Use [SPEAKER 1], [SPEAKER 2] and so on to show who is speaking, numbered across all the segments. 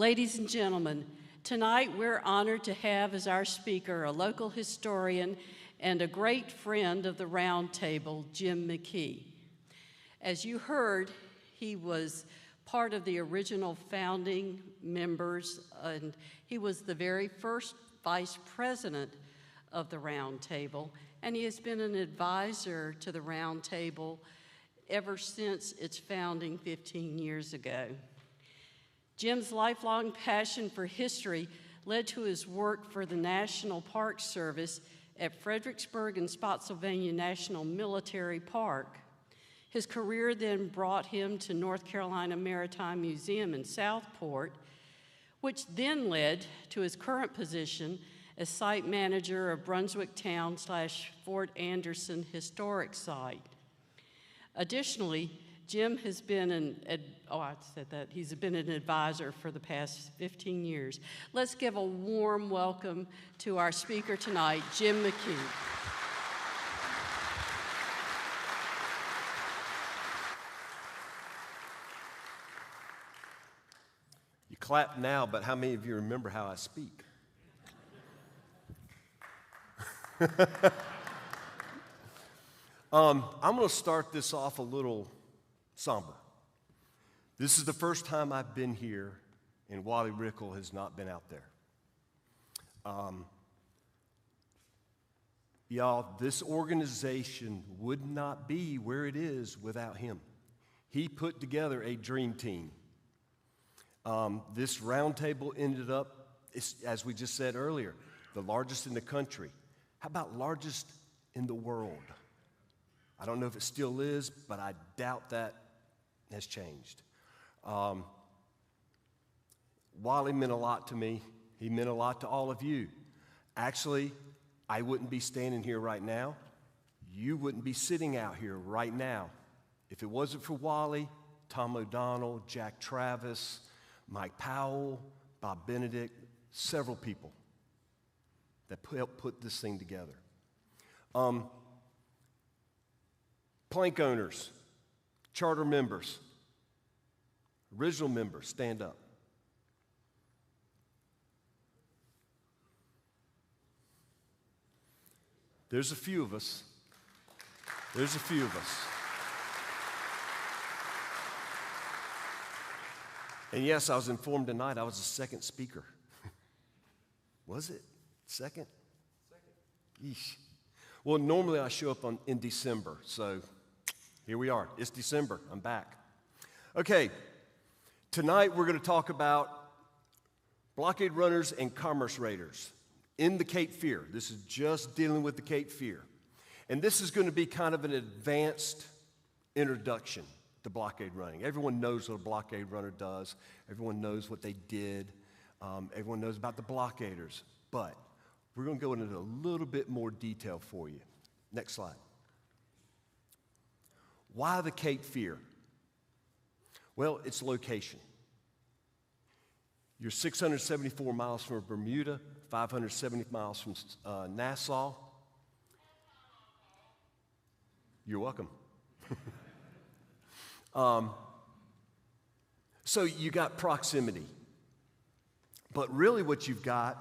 [SPEAKER 1] Ladies and gentlemen, tonight we're honored to have as our speaker a local historian and a great friend of the Round Table, Jim McKee. As you heard, he was part of the original founding members, and he was the very first vice president of the Round Table, and he has been an advisor to the Round Table ever since its founding 15 years ago. Jim's lifelong passion for history led to his work for the National Park Service at Fredericksburg and Spotsylvania National Military Park. His career then brought him to North Carolina Maritime Museum in Southport, which then led to his current position as site manager of Brunswick Town / Fort Anderson Historic Site. Additionally, Jim has been he's been an advisor for the past 15 years. Let's give a warm welcome to our speaker tonight, Jim McKee.
[SPEAKER 2] You clap now, but how many of you remember how I speak? I'm going to start this off a little somber. This is the first time I've been here, and Wally Rickle has not been out there. Y'all, this organization would not be where it is without him. He put together a dream team. This round table ended up, as we just said earlier, the largest in the country. How about largest in the world? I don't know if it still is, but I doubt that has changed. Wally meant a lot to me. He meant a lot to all of you. Actually, I wouldn't be standing here right now. You wouldn't be sitting out here right now if it wasn't for Wally, Tom O'Donnell, Jack Travis, Mike Powell, Bob Benedict, several people that helped put this thing together. Plank owners, charter members, original members, stand up. There's a few of us. There's a few of us. And yes, I was informed tonight I was the second speaker. Was it? Second? Second. Yeesh. Well, normally I show up in December, so here we are. It's December. I'm back. Okay, tonight we're going to talk about blockade runners and commerce raiders in the Cape Fear. This is just dealing with the Cape Fear. And this is going to be kind of an advanced introduction to blockade running. Everyone knows what a blockade runner does. Everyone knows what they did. Everyone knows about the blockaders. But we're going to go into a little bit more detail for you. Next slide. Why the Cape Fear? Well, its location. You're 674 miles from Bermuda, 570 miles from Nassau. You're welcome. So you got proximity. But really what you've got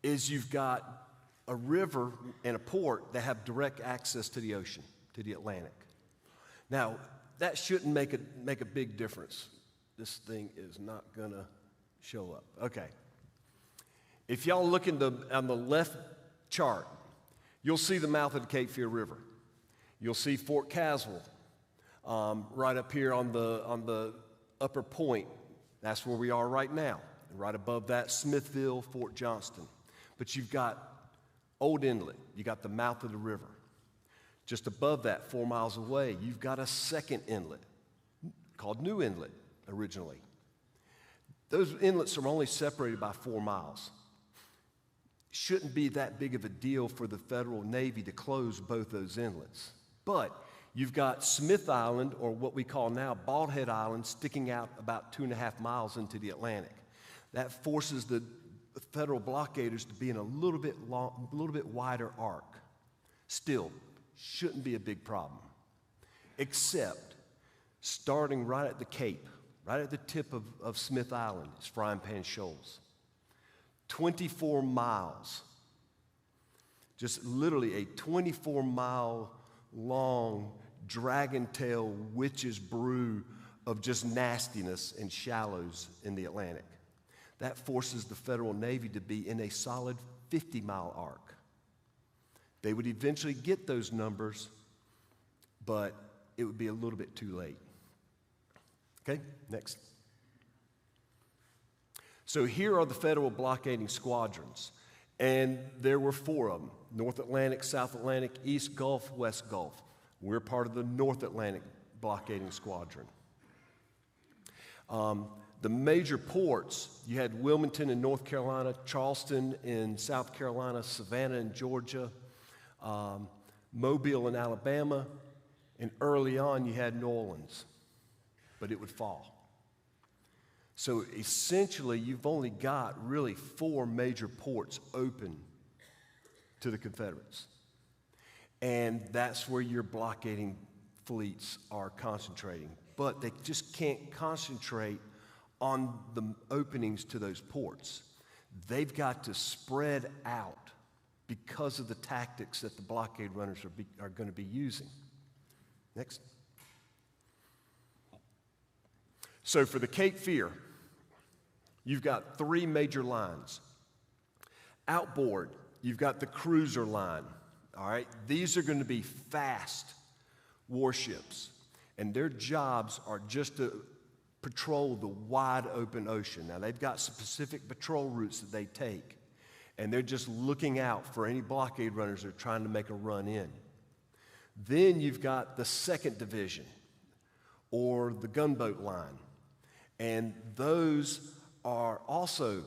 [SPEAKER 2] is you've got a river and a port that have direct access to the ocean, to the Atlantic. Now, that shouldn't make a big difference. This thing is not going to show up. Okay. If y'all look on the left chart, you'll see the mouth of the Cape Fear River. You'll see Fort Caswell right up here on the upper point. That's where we are right now. And right above that, Smithville, Fort Johnston. But you've got Old Inlet. You got the mouth of the river. Just above that, 4 miles away, you've got a second inlet called New Inlet originally. Those inlets are only separated by 4 miles. Shouldn't be that big of a deal for the Federal Navy to close both those inlets. But you've got Smith Island, or what we call now Bald Head Island, sticking out about 2.5 miles into the Atlantic. That forces the Federal blockaders to be in a little bit wider arc. Still, shouldn't be a big problem, except starting right at the Cape, right at the tip of Smith Island, is Frying Pan Shoals. 24 miles, just literally a 24-mile long dragon tail witch's brew of just nastiness and shallows in the Atlantic. That forces the Federal Navy to be in a solid 50-mile arc. They would eventually get those numbers, but it would be a little bit too late. Okay, next. So here are the Federal blockading squadrons, and there were 4 of them: North Atlantic, South Atlantic, East Gulf, West Gulf. We're part of the North Atlantic blockading squadron. The major ports, you had Wilmington in North Carolina, Charleston in South Carolina, Savannah in Georgia, Mobile in Alabama, and early on you had New Orleans, but it would fall. So essentially you've only got really 4 major ports open to the Confederates. And that's where your blockading fleets are concentrating. But they just can't concentrate on the openings to those ports. They've got to spread out because of the tactics that the blockade runners are going to be using. Next. So for the Cape Fear, you've got 3 major lines. Outboard, you've got the cruiser line. All right, these are going to be fast warships, and their jobs are just to patrol the wide open ocean. Now, they've got specific patrol routes that they take, and they're just looking out for any blockade runners that are trying to make a run in. Then you've got the 2nd Division, or the gunboat line, and those are also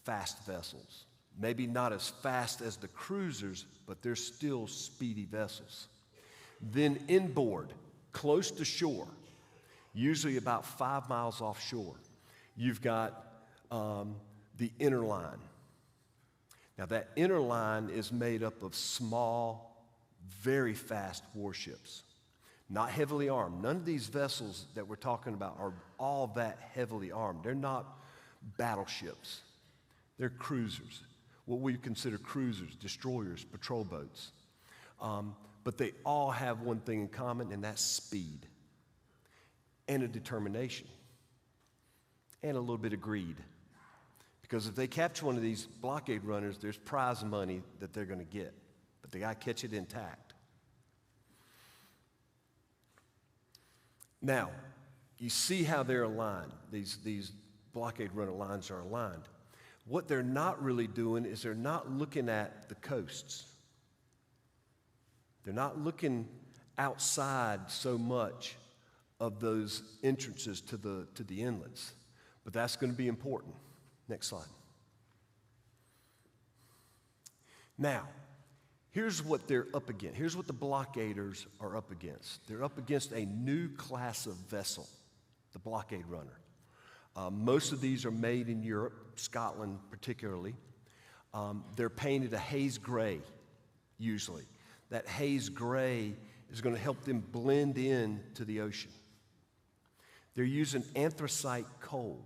[SPEAKER 2] fast vessels. Maybe not as fast as the cruisers, but they're still speedy vessels. Then inboard, close to shore, usually about 5 miles offshore, you've got the inner line. Now that inner line is made up of small, very fast warships, not heavily armed. None of these vessels that we're talking about are all that heavily armed. They're not battleships. They're cruisers. What we consider cruisers, destroyers, patrol boats. But they all have one thing in common, and that's speed and a determination and a little bit of greed. Because if they capture one of these blockade runners, there's prize money that they're going to get, but they got to catch it intact. Now, you see how they're aligned. These blockade runner lines are aligned. What they're not really doing is they're not looking at the coasts. They're not looking outside so much of those entrances to the inlets. But that's going to be important. Next slide. Now, here's what they're up against. Here's what the blockaders are up against. They're up against a new class of vessel, the blockade runner. Most of these are made in Europe, Scotland particularly. They're painted a haze gray, usually. That haze gray is going to help them blend in to the ocean. They're using anthracite coal,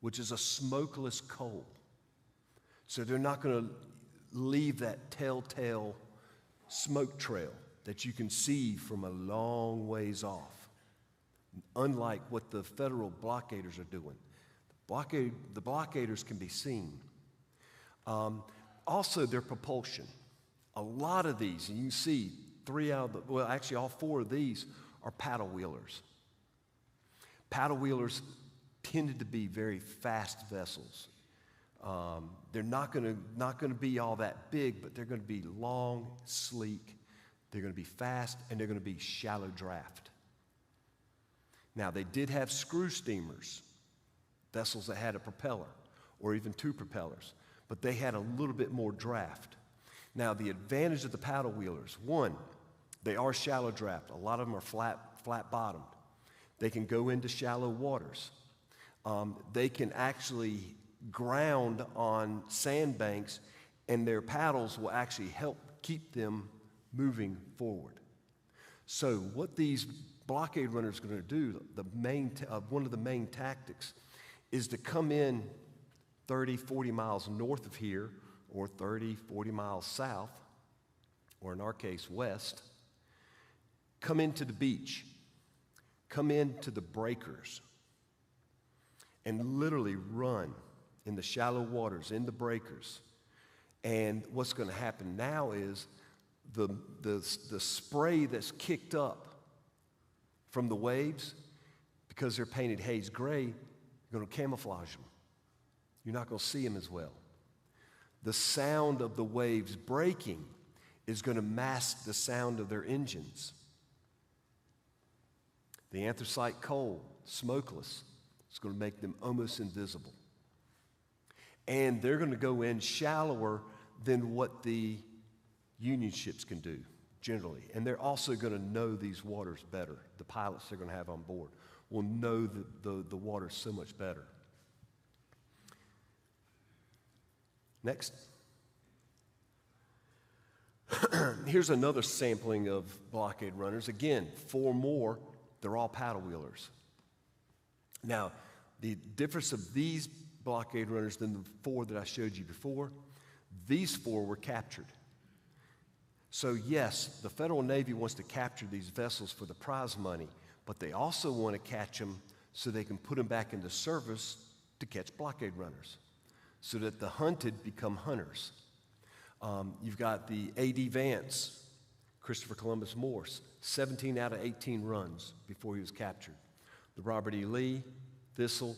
[SPEAKER 2] which is a smokeless coal. So they're not going to leave that telltale smoke trail that you can see from a long ways off. Unlike what the federal blockaders are doing. The blockaders can be seen. Also, their propulsion. A lot of these, and you can see all 4 of these are paddle wheelers. Paddle wheelers tended to be very fast vessels. They're not going to be all that big, but they're going to be long, sleek. They're going to be fast, and they're going to be shallow draft. Now, they did have screw steamers, vessels that had a propeller or even 2 propellers, but they had a little bit more draft. Now, the advantage of the paddle wheelers, 1, they are shallow draft. A lot of them are flat bottomed. They can go into shallow waters. They can actually ground on sandbanks, and their paddles will actually help keep them moving forward. So what these blockade runners are going to do, one of the main tactics, is to come in 30, 40 miles north of here, or 30, 40 miles south, or in our case, west, come into the beach, come into the breakers, and literally run in the shallow waters, in the breakers. And what's going to happen now is the spray that's kicked up from the waves, because they're painted haze gray, you're going to camouflage them. You're not going to see them as well. The sound of the waves breaking is going to mask the sound of their engines. The anthracite coal, smokeless, is going to make them almost invisible. And they're going to go in shallower than what the Union ships can do, generally. And they're also going to know these waters better. The pilots they're going to have on board will know the waters so much better. Next. Here's another sampling of blockade runners. Again, 4 more. They're all paddle wheelers. Now, the difference of these blockade runners than the 4 that I showed you before, these 4 were captured. So yes, the Federal Navy wants to capture these vessels for the prize money, but they also want to catch them so they can put them back into service to catch blockade runners, so that the hunted become hunters. You've got the A.D. Vance, Christopher Columbus Morse, 17 out of 18 runs before he was captured. The Robert E. Lee, Thistle,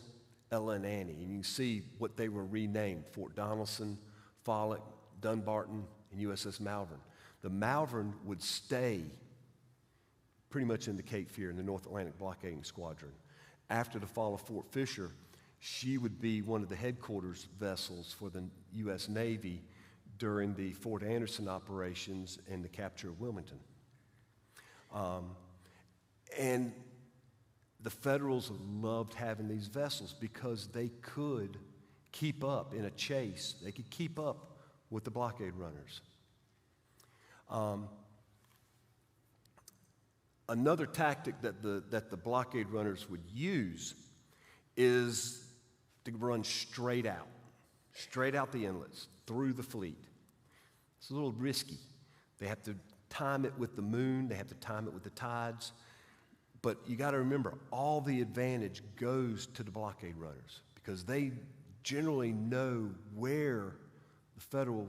[SPEAKER 2] Ella and Annie. And you can see what they were renamed: Fort Donelson, Follett, Dunbarton, and USS Malvern. The Malvern would stay pretty much in the Cape Fear in the North Atlantic Blockading Squadron. After the fall of Fort Fisher, she would be one of the headquarters vessels for the U.S. Navy during the Fort Anderson operations and the capture of Wilmington. And the Federals loved having these vessels because they could keep up in a chase. They could keep up with the blockade runners. Another tactic that the blockade runners would use is to run straight out the inlets, through the fleet. It's a little risky. They have to time it with the moon, they have to time it with the tides, but you got to remember, all the advantage goes to the blockade runners because they generally know where the Federal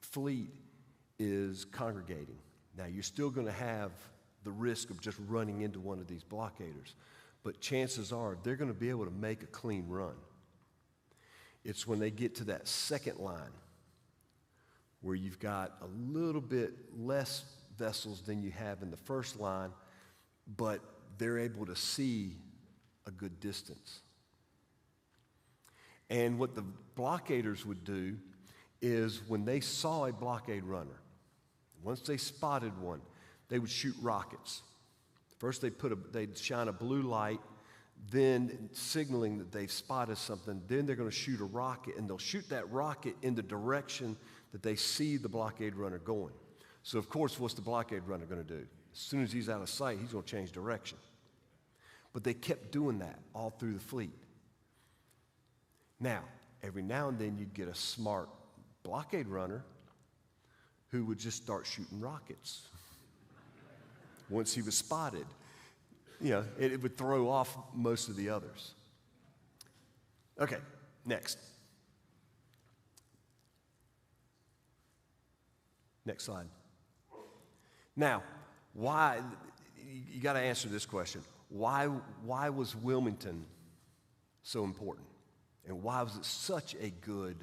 [SPEAKER 2] fleet is congregating. Now, you're still going to have the risk of just running into one of these blockaders, but chances are they're going to be able to make a clean run. It's when they get to that second line where you've got a little bit less vessels than you have in the first line, but they're able to see a good distance. And what the blockaders would do is when they saw a blockade runner, once they spotted one, they would shoot rockets. First they'd shine a blue light, then signaling that they've spotted something. Then they're going to shoot a rocket, and they'll shoot that rocket in the direction that they see the blockade runner going. So of course, what's the blockade runner going to do? As soon as he's out of sight, he's going to change direction. But they kept doing that all through the fleet. Now, every now and then you'd get a smart blockade runner who would just start shooting rockets. Once he was spotted, it would throw off most of the others. Okay, next. Next slide. Now, why, you got to answer this question. Why was Wilmington so important? And why was it such a good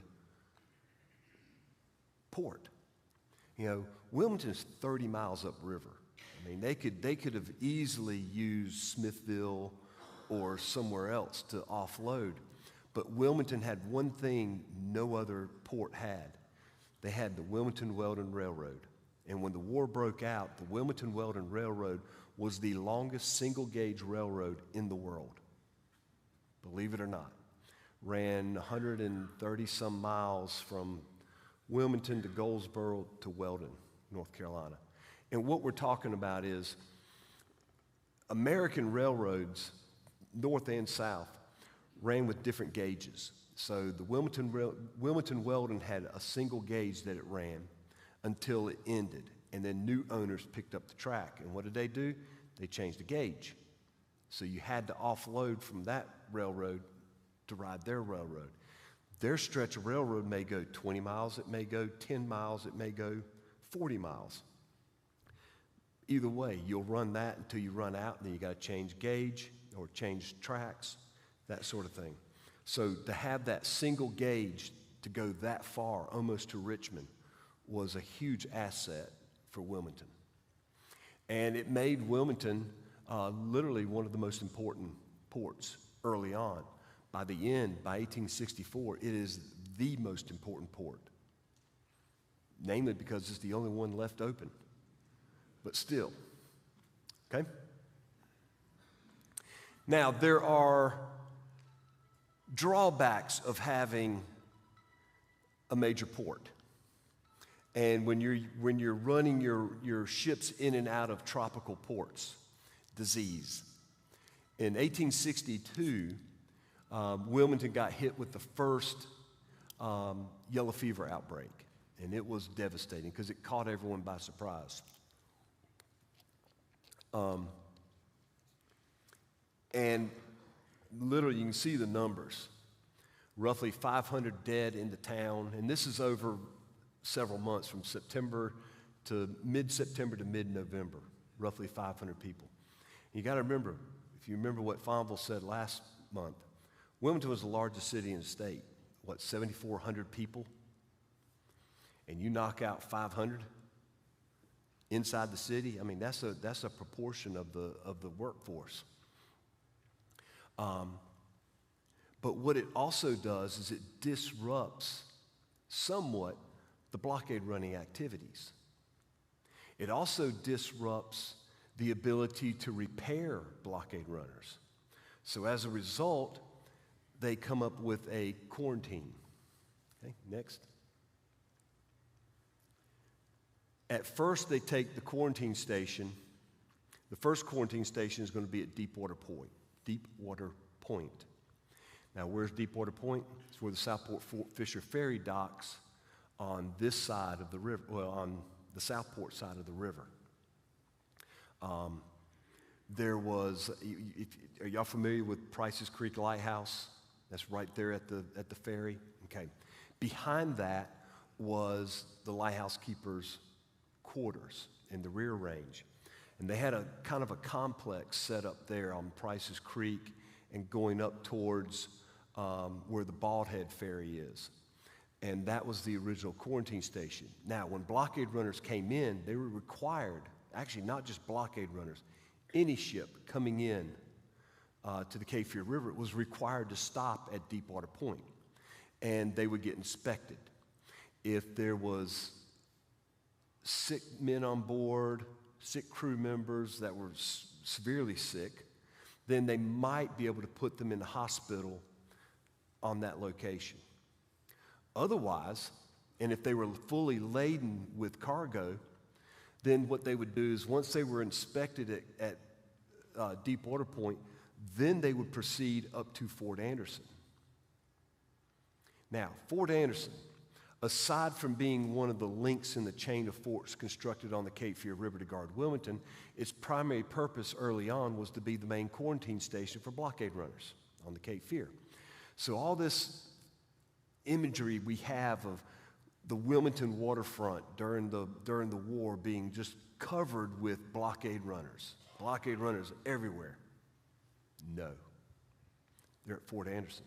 [SPEAKER 2] port? Wilmington is 30 miles upriver. I mean, they could have easily used Smithville or somewhere else to offload. But Wilmington had one thing no other port had. They had the Wilmington-Weldon Railroad. And when the war broke out, the Wilmington-Weldon Railroad was the longest single-gauge railroad in the world. Believe it or not. Ran 130-some miles from Wilmington to Goldsboro to Weldon, North Carolina. And what we're talking about is American railroads, north and south, ran with different gauges. So the Wilmington Weldon had a single gauge that it ran until it ended, and then new owners picked up the track. And what did they do? They changed the gauge. So you had to offload from that railroad to ride their railroad. Their stretch of railroad may go 20 miles, it may go 10 miles, it may go 40 miles. Either way, you'll run that until you run out, and then you got to change gauge or change tracks, that sort of thing. So to have that single gauge to go that far, almost to Richmond, was a huge asset for Wilmington. And it made Wilmington literally one of the most important ports early on. By the end, by 1864, it is the most important port, namely because it's the only one left open. But still, okay? Now, there are drawbacks of having a major port. And when you're running your ships in and out of tropical ports, disease. In 1862, Wilmington got hit with the first yellow fever outbreak, and it was devastating because it caught everyone by surprise. And literally, you can see the numbers. Roughly 500 dead in the town, and this is over several months, from mid-September to mid-November, roughly 500 people. You got to remember, if you remember what Fonville said last month, Wilmington was the largest city in the state. 7,400 people? And you knock out 500 inside the city? I mean, that's a proportion of the workforce. But what it also does is it disrupts somewhat the blockade running activities. It also disrupts the ability to repair blockade runners. So as a result, they come up with a quarantine. Okay, next. At first, they take the quarantine station. The first quarantine station is going to be at Deepwater Point. Now, where's Deepwater Point? It's where the Southport Fort Fisher Ferry docks on this side of the river, well, on the Southport side of the river. Are y'all familiar with Price's Creek Lighthouse? That's right there at the ferry. Okay. Behind that was the lighthouse keeper's quarters in the rear range. And they had a kind of a complex set up there on Price's Creek and going up towards where the Bald Head Ferry is. And that was the original quarantine station. Now, when blockade runners came in, they were required, actually not just blockade runners, any ship coming in to the Cape Fear River was required to stop at Deepwater Point, and they would get inspected. If there was sick men on board, sick crew members that were severely sick, then they might be able to put them in the hospital on that location. Otherwise, and if they were fully laden with cargo, then what they would do is once they were inspected at Deepwater Point, then they would proceed up to Fort Anderson. Now, Fort Anderson, aside from being one of the links in the chain of forts constructed on the Cape Fear River to guard Wilmington, its primary purpose early on was to be the main quarantine station for blockade runners on the Cape Fear. So all this imagery we have of the Wilmington waterfront during the war being just covered with blockade runners everywhere. No, they're at Fort Anderson.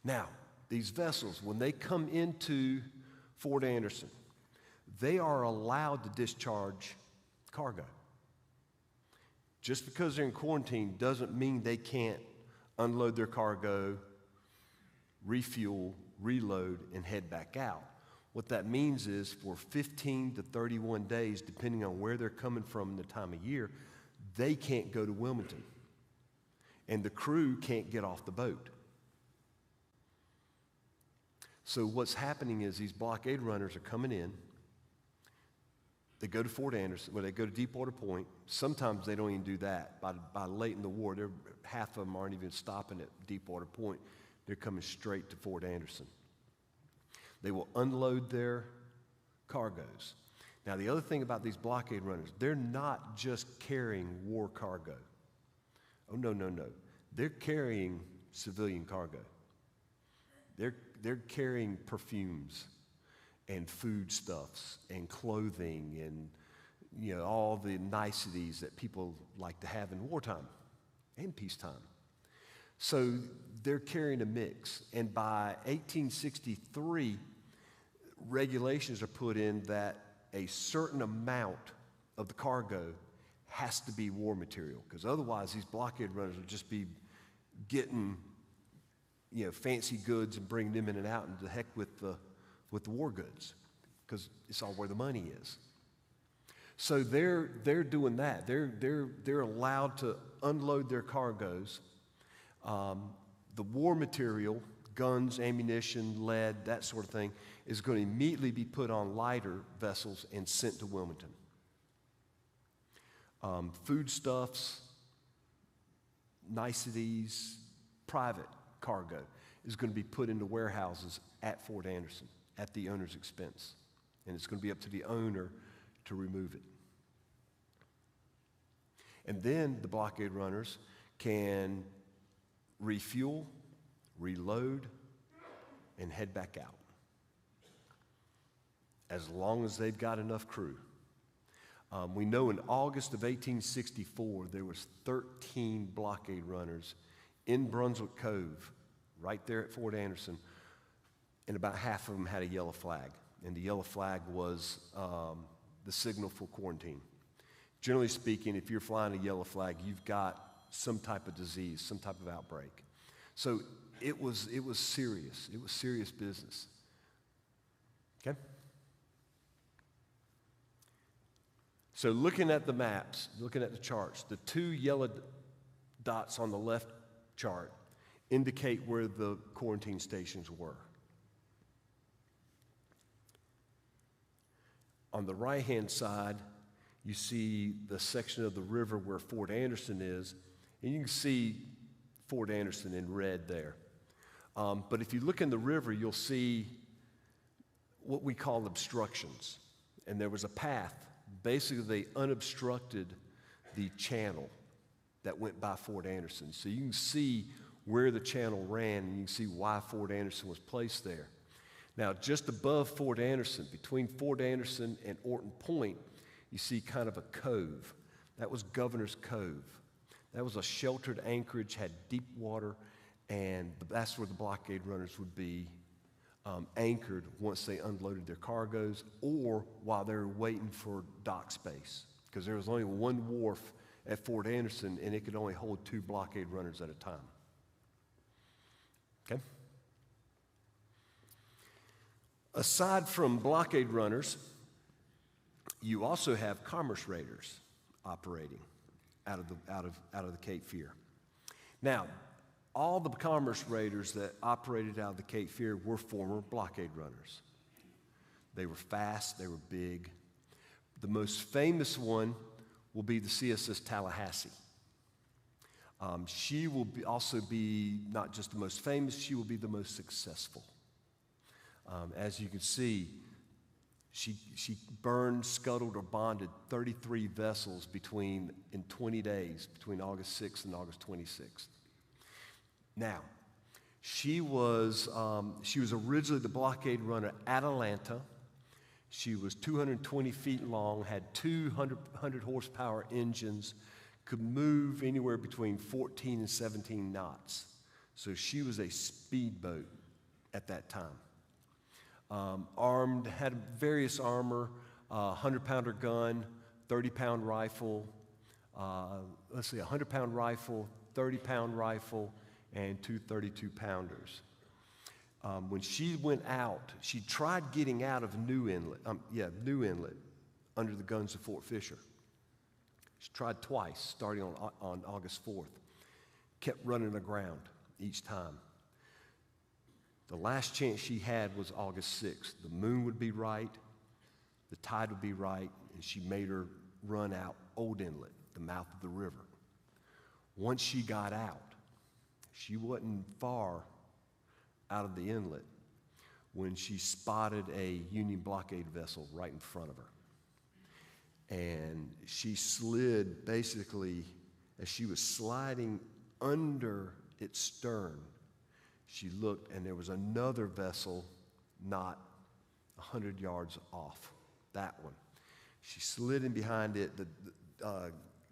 [SPEAKER 2] Now, these vessels, when they come into Fort Anderson, they are allowed to discharge cargo. Just because they're in quarantine doesn't mean they can't unload their cargo, refuel, reload, and head back out. What that means is for 15 to 31 days, depending on where they're coming from in the time of year, they can't go to Wilmington. And the crew can't get off the boat. So what's happening is these blockade runners are coming in. They go to Fort Anderson, they go to Deepwater Point. Sometimes they don't even do that. By late in the war, half of them aren't even stopping at Deepwater Point. They're coming straight to Fort Anderson. They will unload their cargoes. Now, the other thing about these blockade runners, they're not just carrying war cargo. Oh, no. They're carrying civilian cargo. They're carrying perfumes and foodstuffs and clothing and all the niceties that people like to have in wartime and peacetime. So they're carrying a mix. And by 1863, regulations are put in that a certain amount of the cargo has to be war material, because otherwise these blockade runners will just be getting fancy goods and bringing them in and out, and the heck with the war goods, because it's all where the money is. So they're doing that. They're allowed to unload their cargoes. The war material, guns, ammunition, lead, that sort of thing, is going to immediately be put on lighter vessels and sent to Wilmington. Foodstuffs, niceties, private cargo is going to be put into warehouses at Fort Anderson at the owner's expense. And it's going to be up to the owner to remove it. And then the blockade runners can refuel, reload, and head back out, as long as they've got enough crew. We know in August of 1864, there was 13 blockade runners in Brunswick Cove, right there at Fort Anderson, and about half of them had a yellow flag. And the yellow flag was the signal for quarantine. Generally speaking, if you're flying a yellow flag, you've got some type of disease, some type of outbreak. So it was serious. It was serious business. Okay? So looking at the maps, looking at the charts, the two yellow dots on the left chart indicate where the quarantine stations were. On the right-hand side, you see the section of the river where Fort Anderson is, and you can see Fort Anderson in red there. But if you look in the river, you'll see what we call obstructions. And there was a path. Basically, they unobstructed the channel that went by Fort Anderson. So you can see where the channel ran, and you can see why Fort Anderson was placed there. Now, just above Fort Anderson, between Fort Anderson and Orton Point, you see kind of a cove. That was Governor's Cove. That was a sheltered anchorage, had deep water, and that's where the blockade runners would be anchored once they unloaded their cargoes or while they were waiting for dock space, because there was only one wharf at Fort Anderson, and it could only hold 2 blockade runners at a time. Okay? Aside from blockade runners, you also have commerce raiders operating out of the Cape Fear. Now, all the commerce raiders that operated out of the Cape Fear were former blockade runners. They were fast, they were big. The most famous one will be the CSS Tallahassee. She will also be not just the most famous, she will be the most successful. As you can see, she burned, scuttled, or bonded 33 vessels in 20 days, between August 6th and August 26th. Now, she was originally the blockade runner Atalanta. She was 220 feet long, had 200 horsepower engines, could move anywhere between 14 and 17 knots. So she was a speedboat at that time. Armed, had various armor, 100-pounder gun, 30-pound rifle, 100-pound rifle, 30-pound rifle, and 2 32-pounders. When she went out, she tried getting out of New Inlet under the guns of Fort Fisher. She tried twice, starting on August 4th. Kept running aground each time. The last chance she had was August 6th. The moon would be right. the tide would be right, and she made her run out Old Inlet, the mouth of the river. Once she got out, she wasn't far out of the inlet when she spotted a Union blockade vessel right in front of her. And she slid, basically, as she was sliding under its stern, she looked, and there was another vessel not 100 yards off, that one. She slid in behind it.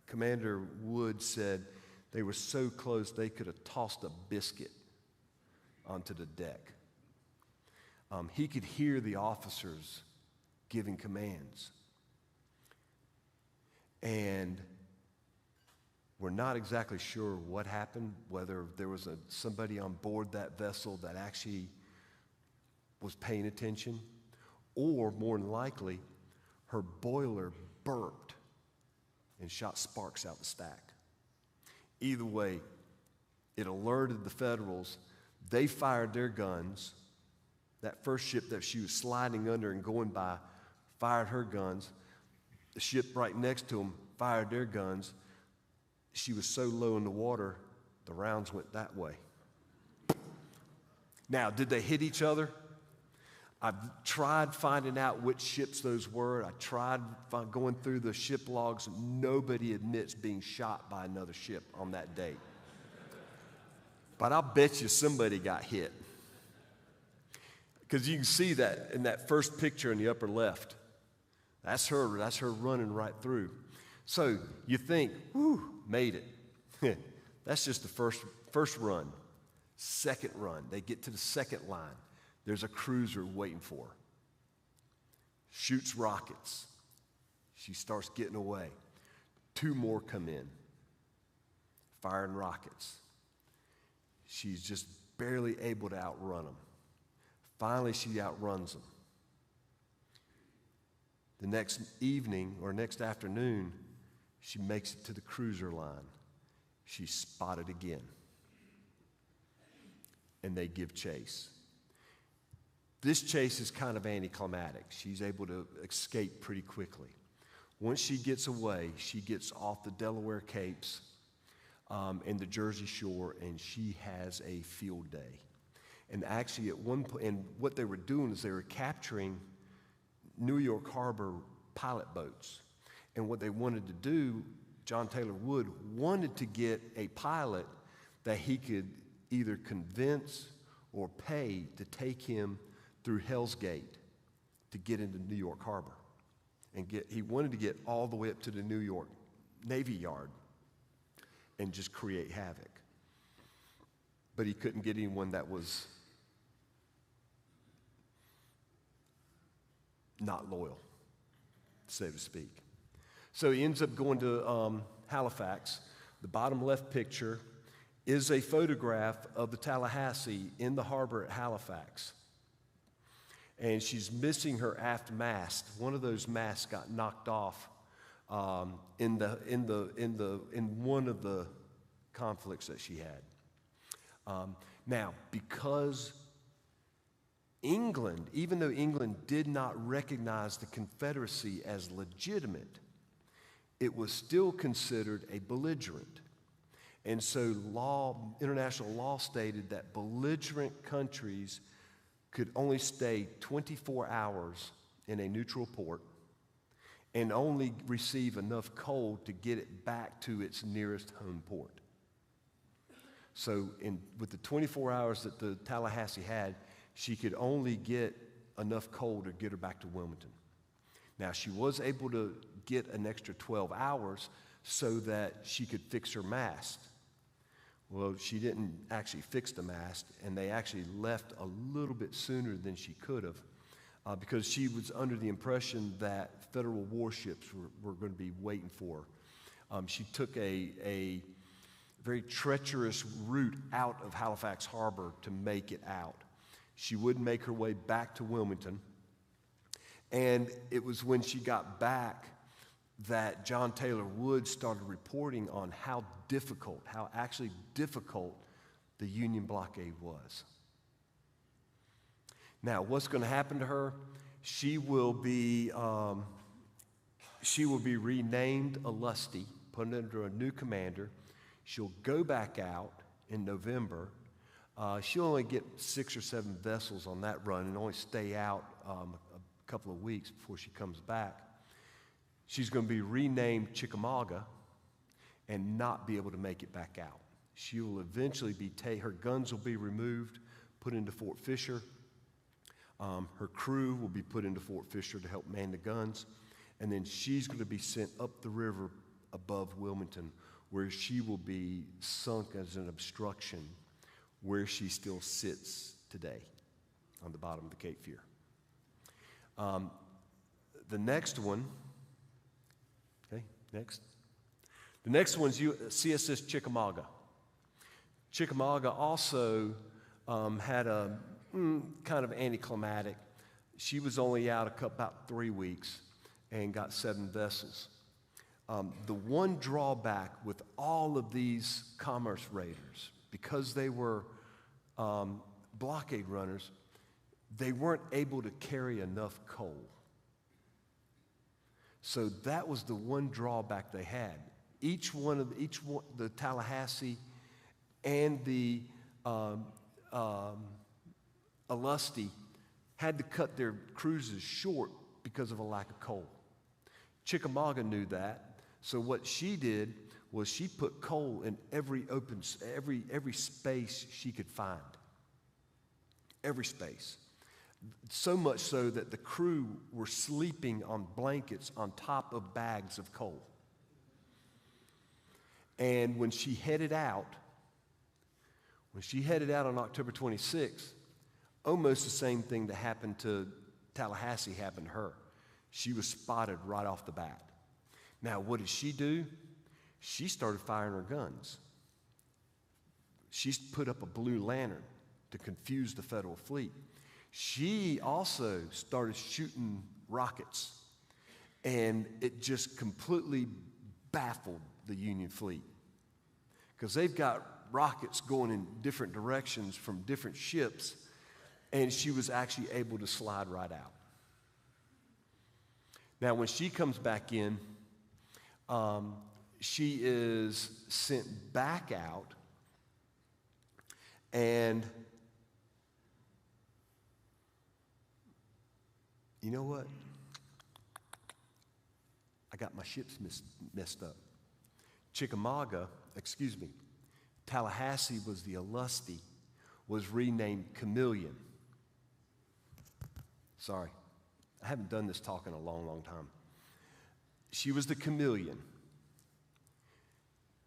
[SPEAKER 2] Commander Wood said they were so close they could have tossed a biscuit onto the deck. He could hear the officers giving commands. And we're not exactly sure what happened, whether there was somebody on board that vessel that actually was paying attention, or more than likely, her boiler burped and shot sparks out the stack. Either way, it alerted the Federals. They fired their guns. That first ship that she was sliding under and going by fired her guns. The ship right next to them fired their guns. She was so low in the water, the rounds went that way. Now, did they hit each other? I've tried finding out which ships those were. I tried going through the ship logs. Nobody admits being shot by another ship on that date. But I'll bet you somebody got hit. Because you can see that in that first picture in the upper left. That's her running right through. So you think, whew, made it. That's just the first run. Second run, they get to the second line. There's a cruiser waiting for her. Shoots rockets. She starts getting away. 2 more come in, firing rockets. She's just barely able to outrun them. Finally, she outruns them. The next evening or next afternoon, she makes it to the cruiser line. She's spotted again. And they give chase. This chase is kind of anticlimactic. She's able to escape pretty quickly. Once she gets away, she gets off the Delaware Capes and the Jersey Shore, and she has a field day. And actually, at one point, and what they were doing is they were capturing New York Harbor pilot boats. And what they wanted to do, John Taylor Wood wanted to get a pilot that he could either convince or pay to take him through Hell's Gate to get into New York Harbor. And he wanted to get all the way up to the New York Navy Yard and just create havoc. But he couldn't get anyone that was not loyal, so to speak. So he ends up going to Halifax. The bottom left picture is a photograph of the Tallahassee in the harbor at Halifax. And she's missing her aft mast. One of those masts got knocked off in one of the conflicts that she had. Now, because England, even though England did not recognize the Confederacy as legitimate, it was still considered a belligerent. And so international law stated that belligerent countries could only stay 24 hours in a neutral port and only receive enough coal to get it back to its nearest home port. So with the 24 hours that the Tallahassee had, she could only get enough coal to get her back to Wilmington. Now, she was able to get an extra 12 hours so that she could fix her mast. Well, she didn't actually fix the mast, and they actually left a little bit sooner than she could have because she was under the impression that federal warships were going to be waiting for her. She took a very treacherous route out of Halifax Harbor to make it out. She would make her way back to Wilmington, and it was when she got back that John Taylor Wood started reporting on how actually difficult the Union blockade was. Now, what's going to happen to her? she will be renamed a Lusty, put under a new commander. She'll go back out in November. She'll only get 6 or 7 vessels on that run and only stay out a couple of weeks before she comes back. She's going to be renamed Chickamauga and not be able to make it back out. She will eventually her guns will be removed, put into Fort Fisher. Her crew will be put into Fort Fisher to help man the guns. And then she's going to be sent up the river above Wilmington, where she will be sunk as an obstruction where she still sits today on the bottom of the Cape Fear. The next one, okay, next. The next one's CSS Chickamauga. Chickamauga also had a kind of anticlimactic. She was only out about 3 weeks and got 7 vessels. The one drawback with all of these commerce raiders, because they were blockade runners, they weren't able to carry enough coal. So that was the one drawback they had. Each one, the Tallahassee and the Alusty, had to cut their cruises short because of a lack of coal. Chickamauga knew that, so what she did was she put coal in every space she could find. Every space. So much so that the crew were sleeping on blankets on top of bags of coal. And when she headed out on October 26th, almost the same thing that happened to Tallahassee happened to her. She was spotted right off the bat. Now, what did she do? She started firing her guns. She put up a blue lantern to confuse the Federal fleet. She also started shooting rockets, and it just completely baffled the Union fleet because they've got rockets going in different directions from different ships, and she was actually able to slide right out. Now, when she comes back in, she is sent back out, and you know what? I got my ships messed up. Tallahassee was the Alusty, was renamed Chameleon. Sorry, I haven't done this talk in a long, long time. She was the Chameleon.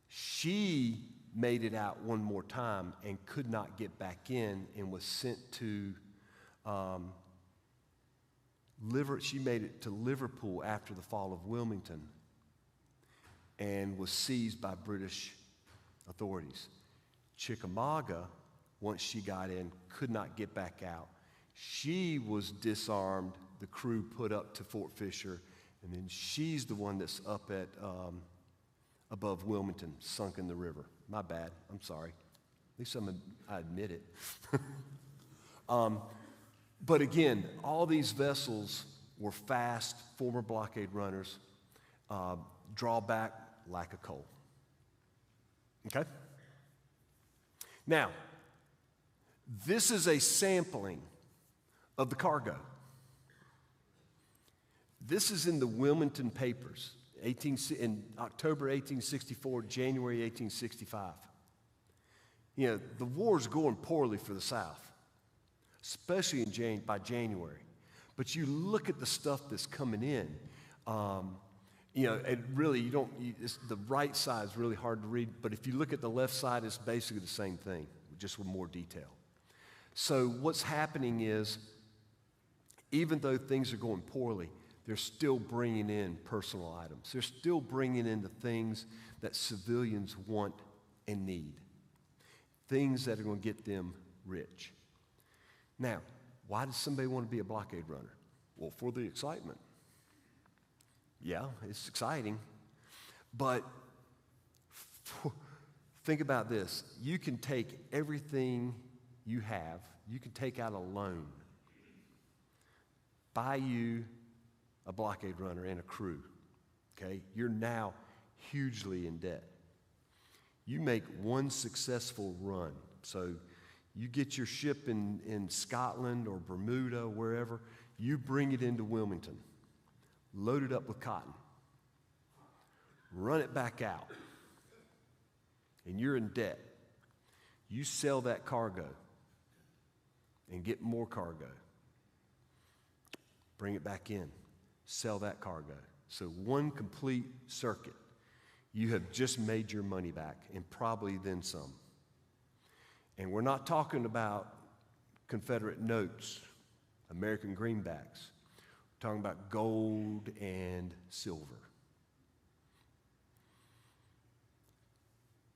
[SPEAKER 2] She made it out one more time and could not get back in and was sent to she made it to Liverpool after the fall of Wilmington and was seized by British authorities. Chickamauga, once she got in, could not get back out. She was disarmed, the crew put up to Fort Fisher, and then she's the one that's up at above Wilmington, sunk in the river. My bad, I'm sorry. At least I admit it. But again, all these vessels were fast, former blockade runners. Drawback, lack of coal. Okay? Now, this is a sampling of the cargo. This is in the Wilmington papers, in October 1864, January 1865. You know, the war's going poorly for the South, especially by January. But you look at the stuff that's coming in, you know, it really, the right side is really hard to read, but if you look at the left side, it's basically the same thing, just with more detail. So what's happening is, even though things are going poorly, they're still bringing in personal items. They're still bringing in the things that civilians want and need, things that are going to get them rich. Now, why does somebody want to be a blockade runner? Well, for the excitement. Yeah, it's exciting. But think about this. You can take everything you have, you can take out a loan buy you a blockade runner and a crew, okay? You're now hugely in debt. You make one successful run. So you get your ship in Scotland or Bermuda, wherever, you bring it into Wilmington, load it up with cotton, run it back out, and you're in debt. You sell that cargo and get more cargo. Bring it back in, sell that cargo. So one complete circuit. You have just made your money back, and probably then some. And we're not talking about Confederate notes, American greenbacks. We're talking about gold and silver.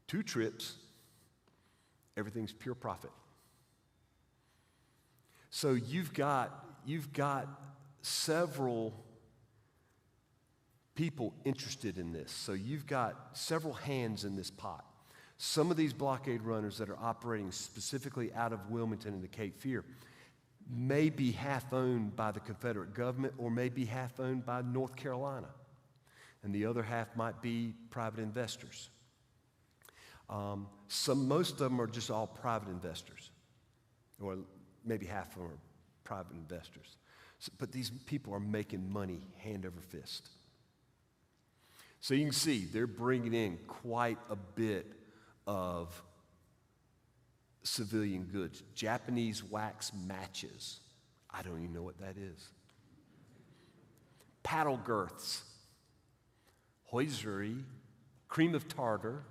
[SPEAKER 2] 2 trips, everything's pure profit. So you've got several people interested in this. So you've got several hands in this pot. Some of these blockade runners that are operating specifically out of Wilmington and the Cape Fear may be half owned by the Confederate government or may be half owned by North Carolina. And the other half might be private investors. Most of them are just all private investors, or maybe half of them are private investors. But these people are making money hand over fist. So you can see they're bringing in quite a bit of civilian goods. Japanese wax matches. I don't even know what that is. Paddle girths, hosiery, cream of tartar,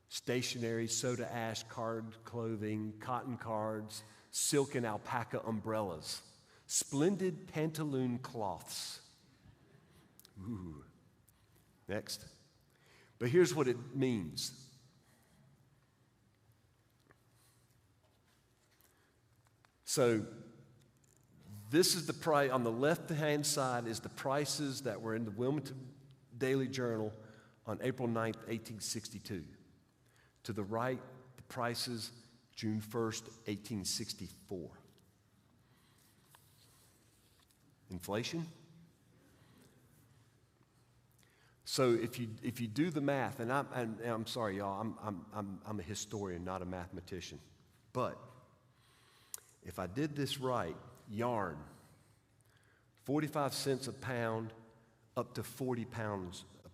[SPEAKER 2] stationery, soda ash, card clothing, cotton cards, silk and alpaca umbrellas, splendid pantaloon cloths. Ooh. Next. But here's what it means. So this is the price. On the left-hand side is the prices that were in the Wilmington Daily Journal on April 9th, 1862. To the right, the prices June 1st, 1864. Inflation? So if you do the math, and I'm sorry, y'all, I'm a historian, not a mathematician, but if I did this right, yarn, 45 cents a pound, up to $40 a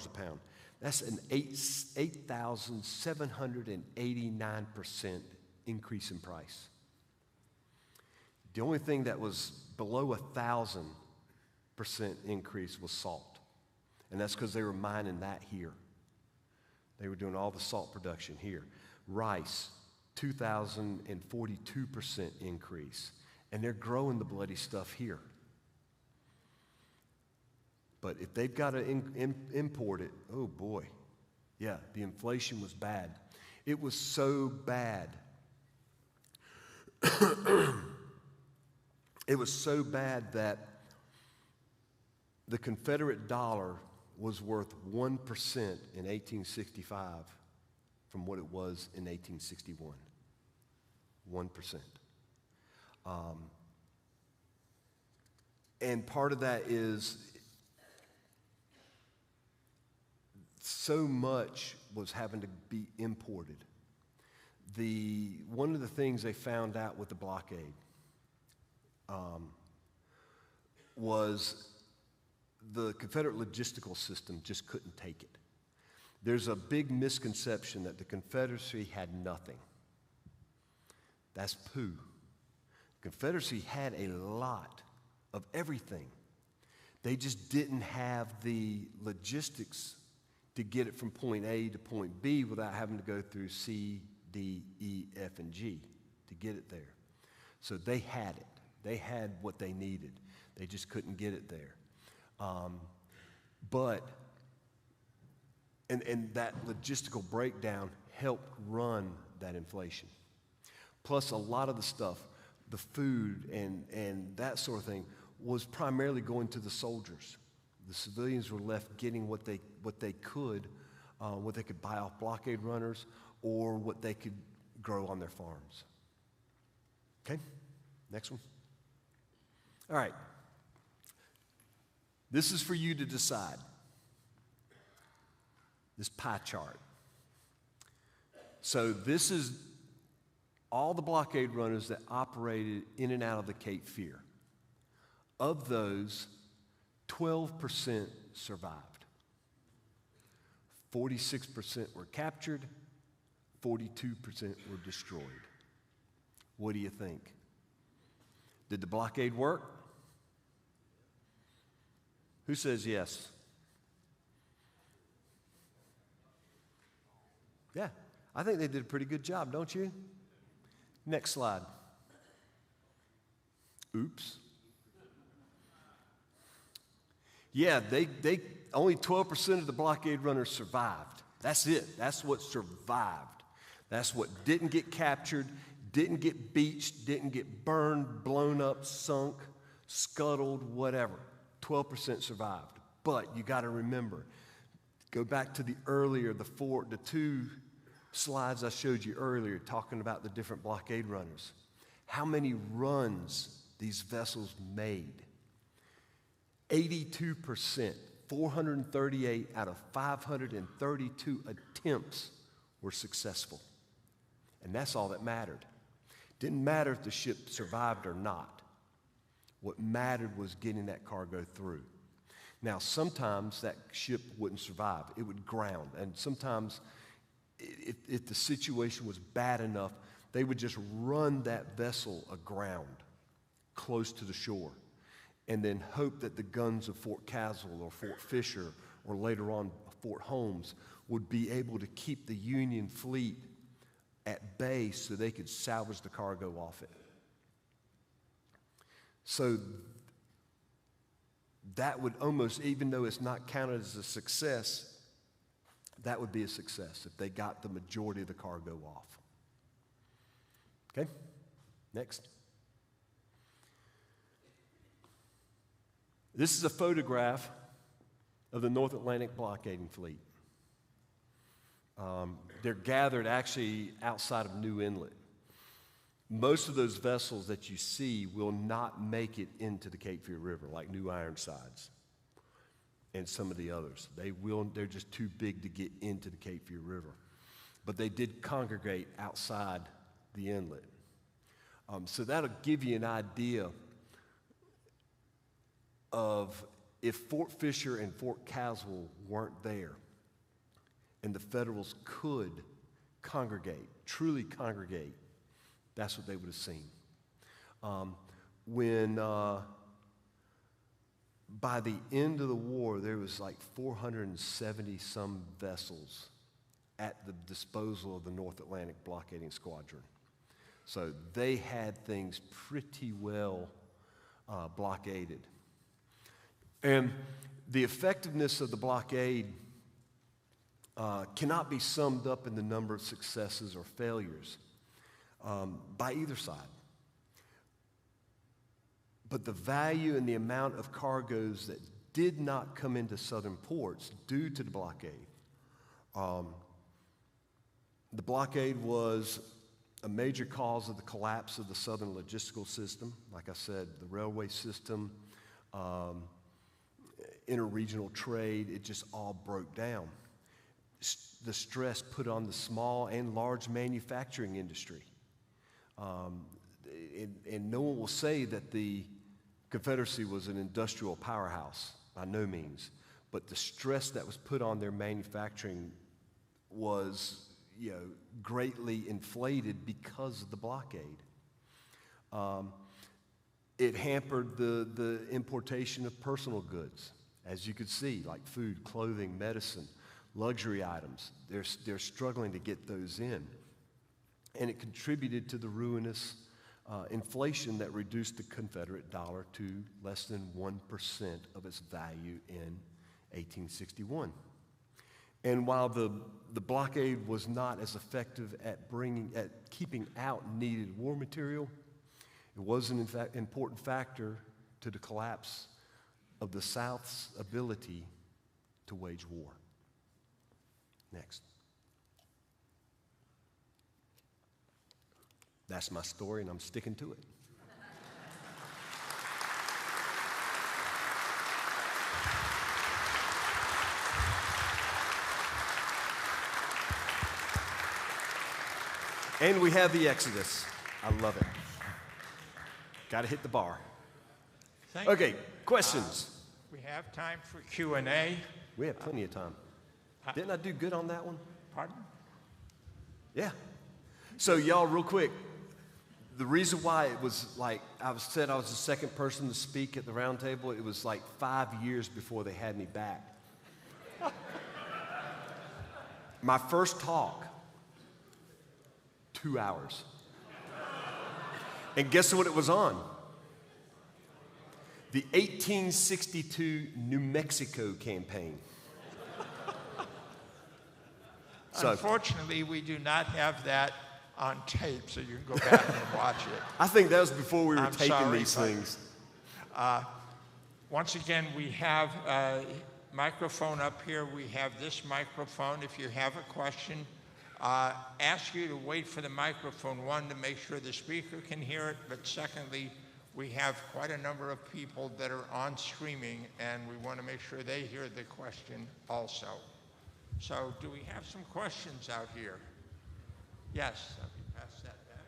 [SPEAKER 2] pound. That's an 8,789% increase in price. The only thing that was below 1,000% increase was salt. And that's because they were mining that here. They were doing all the salt production here. Rice, 2,042% increase. And they're growing the bloody stuff here. But if they've got to import it, oh boy. Yeah, the inflation was bad. It was so bad. It was so bad that the Confederate dollar was worth 1% in 1865 from what it was in 1861. 1%. And part of that is so much was having to be imported. One of the things they found out with the blockade was the Confederate logistical system just couldn't take it. There's a big misconception that the Confederacy had nothing. That's poo. The Confederacy had a lot of everything. They just didn't have the logistics to get it from point A to point B without having to go through C, D, E, F, and G to get it there. So they had it. They had what they needed. They just couldn't get it there. And that logistical breakdown helped run that inflation. Plus, a lot of the stuff, the food and that sort of thing, was primarily going to the soldiers. The civilians were left getting what they could buy off blockade runners or what they could grow on their farms. Okay, next one. All right. This is for you to decide. This pie chart. So this is all the blockade runners that operated in and out of the Cape Fear. Of those, 12% survived. 46% were captured, 42% were destroyed. What do you think? Did the blockade work? Who says yes? Yeah, I think they did a pretty good job, don't you? Next slide. Oops. Yeah, they only 12% of the blockade runners survived. That's it. That's what survived. That's what didn't get captured, didn't get beached, didn't get burned, blown up, sunk, scuttled, whatever. 12% survived. But you got to remember, go back to the two slides I showed you earlier talking about the different blockade runners. How many runs these vessels made? 82%, 438 out of 532 attempts were successful. And that's all that mattered. Didn't matter if the ship survived or not. What mattered was getting that cargo through. Now, sometimes that ship wouldn't survive. It would ground. And sometimes, if the situation was bad enough, they would just run that vessel aground, close to the shore, and then hope that the guns of Fort Caswell or Fort Fisher or later on Fort Holmes would be able to keep the Union fleet at bay so they could salvage the cargo off it. So that would almost, even though it's not counted as a success, that would be a success if they got the majority of the cargo off. Okay, next. This is a photograph of the North Atlantic blockading fleet. They're gathered actually outside of New Inlet. Most of those vessels that you see will not make it into the Cape Fear River, like New Ironsides and some of the others. They're just too big to get into the Cape Fear River. But they did congregate outside the inlet. So that'll give you an idea of if Fort Fisher and Fort Caswell weren't there, and the Federals could congregate, truly congregate, that's what they would have seen. When by the end of the war, there was like 470 some vessels at the disposal of the North Atlantic Blockading Squadron. So they had things pretty well blockaded. And the effectiveness of the blockade cannot be summed up in the number of successes or failures by either side. But the value and the amount of cargoes that did not come into southern ports due to the blockade. The blockade was a major cause of the collapse of the southern logistical system. Like I said, the railway system, interregional trade, it just all broke down. The stress put on the small and large manufacturing industry. And no one will say that the Confederacy was an industrial powerhouse, by no means. But the stress that was put on their manufacturing was, greatly inflated because of the blockade. It hampered the importation of personal goods, as you could see, like food, clothing, medicine, luxury items. They're struggling to get those in. And it contributed to the ruinous inflation that reduced the Confederate dollar to less than 1% of its value in 1861. And while the blockade was not as effective at keeping out needed war material, it was an important factor to the collapse of the South's ability to wage war. Next. That's my story, and I'm sticking to it. And we have the Exodus. I love it. Got to hit the bar. Okay, questions?
[SPEAKER 3] We have time for Q&A.
[SPEAKER 2] We have plenty of time. Didn't I do good on that one?
[SPEAKER 3] Pardon?
[SPEAKER 2] Yeah. So y'all, real quick, the reason why it was like, said I was the second person to speak at the round table, it was like 5 years before they had me back. My first talk, 2 hours. And guess what it was on? The 1862 New Mexico campaign.
[SPEAKER 3] Unfortunately, we do not have that on tape, so you can go back and watch it.
[SPEAKER 2] I think that was before we were
[SPEAKER 3] I'm
[SPEAKER 2] taping
[SPEAKER 3] sorry,
[SPEAKER 2] these
[SPEAKER 3] but,
[SPEAKER 2] things.
[SPEAKER 3] Once again, we have a microphone up here. We have this microphone. If you have a question, ask you to wait for the microphone, one, to make sure the speaker can hear it, but secondly, we have quite a number of people that are on streaming, and we want to make sure they hear the question also. So do we have some questions out here? Yes, let me pass that back.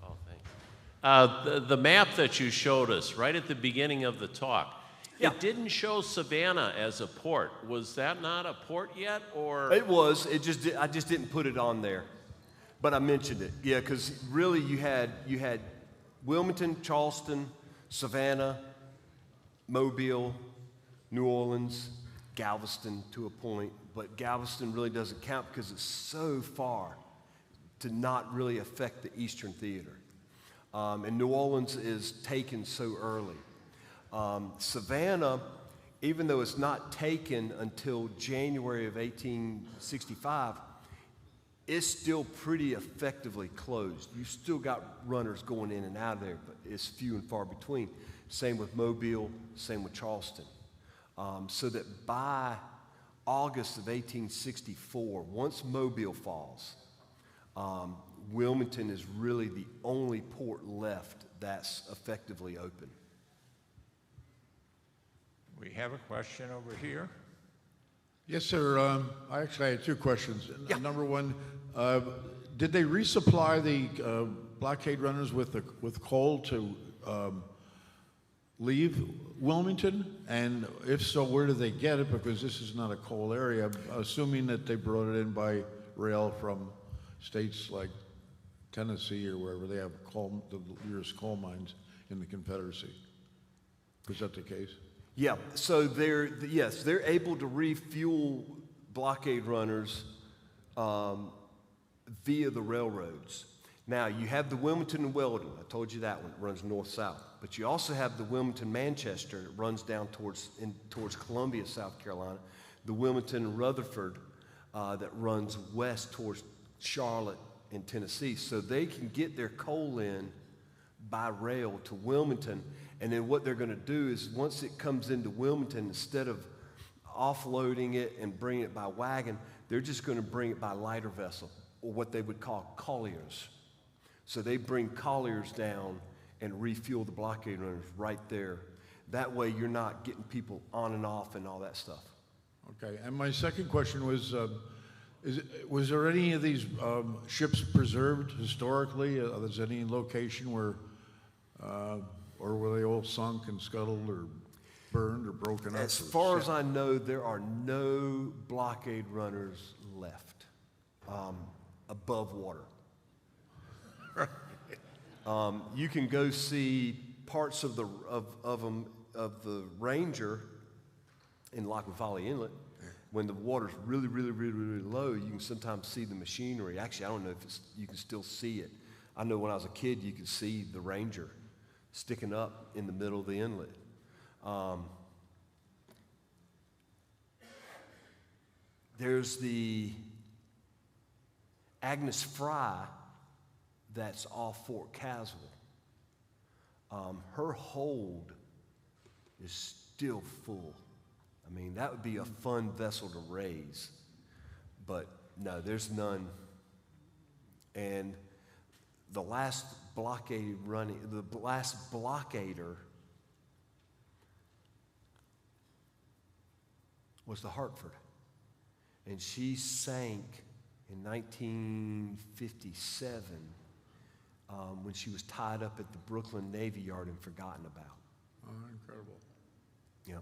[SPEAKER 4] Oh, thanks. The map that you showed us right at the beginning of the talk,
[SPEAKER 2] Yeah.
[SPEAKER 4] it didn't show Savannah as a port. Was that not a port yet, or?
[SPEAKER 2] It was. I just didn't put it on there, but I mentioned it. Yeah, because really you had Wilmington, Charleston, Savannah, Mobile, New Orleans, Galveston to a point, but Galveston really doesn't count because it's so far to not really affect the Eastern Theater. And New Orleans is taken so early. Savannah, even though it's not taken until January of 1865, it's still pretty effectively closed. You've still got runners going in and out of there, but it's few and far between. Same with Mobile, same with Charleston. So that by August of 1864, once Mobile falls, Wilmington is really the only port left that's effectively open.
[SPEAKER 3] We have a question over here.
[SPEAKER 5] Yes, sir. I actually had two questions.
[SPEAKER 2] Yeah.
[SPEAKER 5] Number one, did they resupply the blockade runners with coal to leave Wilmington? And if so, where did they get it? Because this is not a coal area. I'm assuming that they brought it in by rail from states like Tennessee or wherever they have the nearest coal mines in the Confederacy. Was that the case?
[SPEAKER 2] Yeah, so they're able to refuel blockade runners via the railroads. Now, you have the Wilmington and Weldon. I told you that one. It runs north-south. But you also have the Wilmington-Manchester. It runs down towards Columbia, South Carolina. The Wilmington and Rutherford that runs west towards Charlotte in Tennessee. So they can get their coal in by rail to Wilmington. And then what they're going to do is once it comes into Wilmington, instead of offloading it and bringing it by wagon, they're just going to bring it by lighter vessel, or what they would call colliers. So they bring colliers down and refuel the blockade runners right there. That way you're not getting people on and off and all that stuff.
[SPEAKER 5] Okay. And my second question was, was there any of these ships preserved historically? Is there any location where, or were they all sunk and scuttled or burned or broken up?
[SPEAKER 2] As far as I know, there are no blockade runners left above water. You can go see parts of the Ranger in Lockwood Folly Inlet. When the water's really, really, really, really low, you can sometimes see the machinery. Actually, I don't know if you can still see it. I know when I was a kid, you could see the Ranger sticking up in the middle of the inlet. There's the Agnes Fry that's off Fort Caswell. Her hold is still full. I mean, that would be a fun vessel to raise, but no, there's none. And the last blockader was the Hartford, and she sank in 1957 when she was tied up at the Brooklyn Navy Yard and forgotten about.
[SPEAKER 5] Oh, incredible.
[SPEAKER 2] Yeah.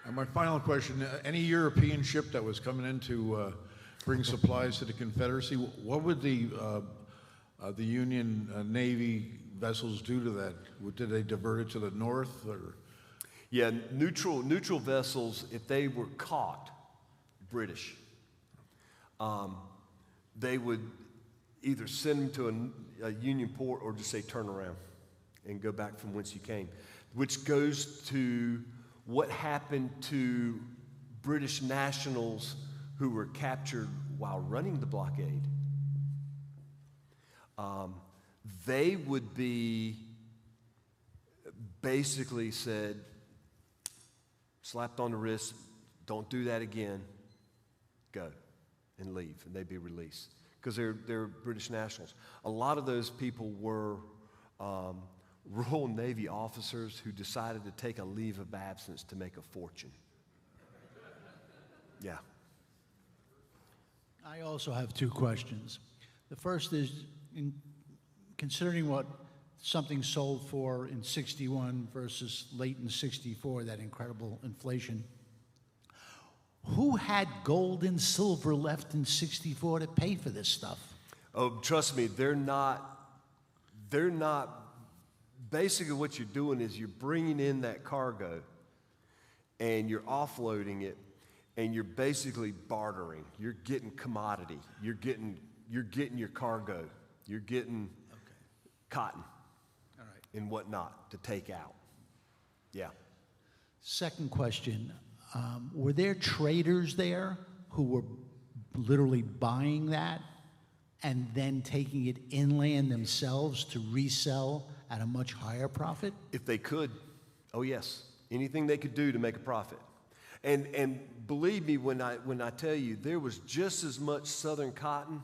[SPEAKER 5] And my final question, any European ship that was coming in to bring supplies to the Confederacy, what would the Union Navy vessels do to that? Did they divert it to the north, or?
[SPEAKER 2] Yeah, neutral vessels, if they were caught, British, they would either send them to a Union port or just say turn around and go back from whence you came, which goes to what happened to British nationals who were captured while running the blockade. They would be basically said, slapped on the wrist, don't do that again, go and leave, and they'd be released because they're British nationals. A lot of those people were Royal Navy officers who decided to take a leave of absence to make a fortune. Yeah.
[SPEAKER 6] I also have two questions. The first is, considering what something sold for in 61 versus late in 64, that incredible inflation, who had gold and silver left in 64 to pay for this stuff?
[SPEAKER 2] Oh, trust me, they're not, basically what you're doing is you're bringing in that cargo and you're offloading it and you're basically bartering. You're getting commodity. You're getting your cargo. You're getting cotton and whatnot to take out. Yeah.
[SPEAKER 6] Second question, were there traders there who were literally buying that and then taking it inland themselves to resell at a much higher profit?
[SPEAKER 2] If they could, oh yes, anything they could do to make a profit. And believe me when I tell you, there was just as much Southern cotton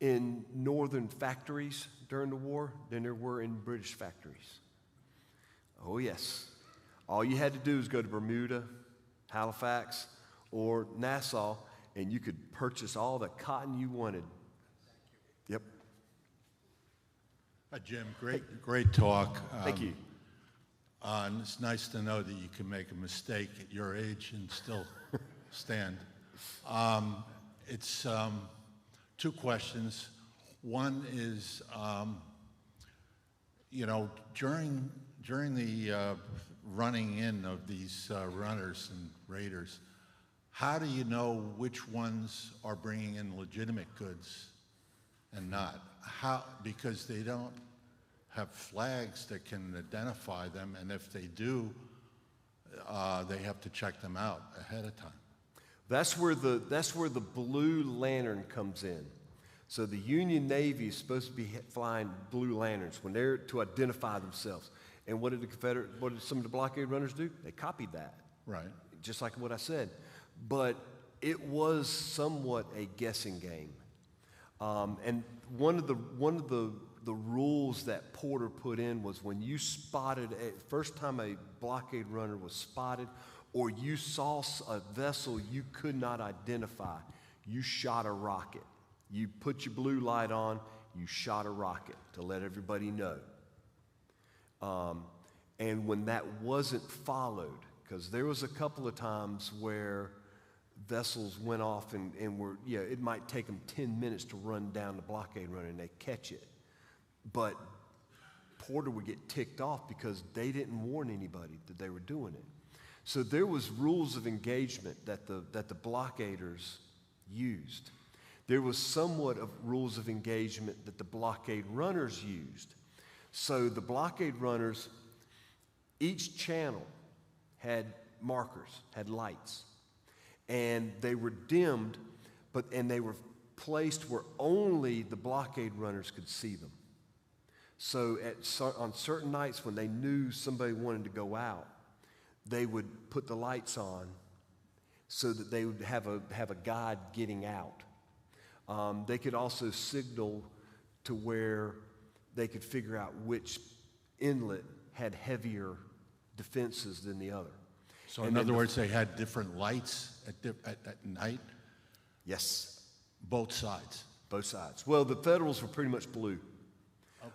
[SPEAKER 2] in northern factories during the war than there were in British factories. Oh yes. All you had to do was go to Bermuda, Halifax, or Nassau, and you could purchase all the cotton you wanted. Yep.
[SPEAKER 7] Hi, Jim. Great talk.
[SPEAKER 2] Thank you.
[SPEAKER 7] And it's nice to know that you can make a mistake at your age and still stand. It's two questions. One is, during the running in of these runners and raiders, how do you know which ones are bringing in legitimate goods and not? How? Because they don't have flags that can identify them, and if they do, they have to check them out ahead of time.
[SPEAKER 2] That's where the blue lantern comes in. So the Union Navy is supposed to be flying blue lanterns when they're to identify themselves. And what did some of the blockade runners do? They copied that.
[SPEAKER 7] Right.
[SPEAKER 2] Just like what I said. But it was somewhat a guessing game. And one of the rules that Porter put in was when you spotted, first time a blockade runner was spotted, or you saw a vessel you could not identify, you shot a rocket. You put your blue light on, you shot a rocket to let everybody know. And when that wasn't followed, because there was a couple of times where vessels went off and were, it might take them 10 minutes to run down the blockade runner and they catch it. But Porter would get ticked off because they didn't warn anybody that they were doing it. So there was rules of engagement that the blockaders used. There was somewhat of rules of engagement that the blockade runners used. So the blockade runners, each channel had markers, had lights, and they were dimmed, and they were placed where only the blockade runners could see them. So on certain nights when they knew somebody wanted to go out, they would put the lights on so that they would have a guide getting out. They could also signal to where they could figure out which inlet had heavier defenses than the other.
[SPEAKER 7] So in other words, they had different lights at night?
[SPEAKER 2] Yes.
[SPEAKER 7] Both sides.
[SPEAKER 2] Both sides. Well, the Federals were pretty much blue.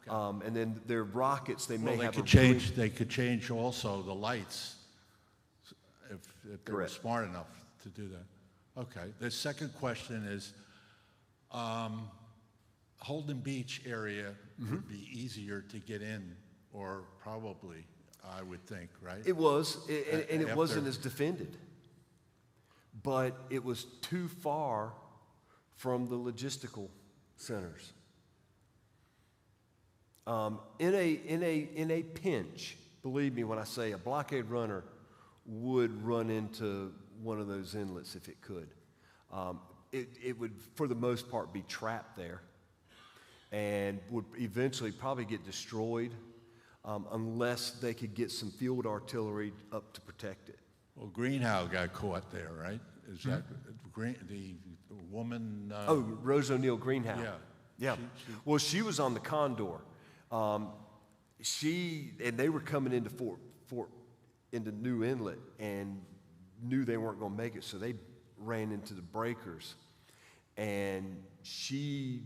[SPEAKER 7] Okay.
[SPEAKER 2] And then their rockets, they may
[SPEAKER 7] Well,
[SPEAKER 2] have
[SPEAKER 7] they could change also the lights if they were
[SPEAKER 2] Correct.
[SPEAKER 7] smart enough to do that. Okay. The second question is, Holden Beach area would be easier to get in, or probably, I would think, right?
[SPEAKER 2] It was, and it
[SPEAKER 7] After-
[SPEAKER 2] wasn't as defended. But it was too far from the logistical centers. In a pinch, believe me when I say a blockade runner would run into one of those inlets if it could. It would, for the most part, be trapped there and would eventually probably get destroyed unless they could get some field artillery up to protect it.
[SPEAKER 7] Well, Greenhow got caught there, right? Is that the woman?
[SPEAKER 2] Rose O'Neill Greenhow.
[SPEAKER 7] Yeah.
[SPEAKER 2] Yeah. Well, she was on the Condor. And they were coming into into New Inlet and knew they weren't going to make it, so they ran into the breakers. And she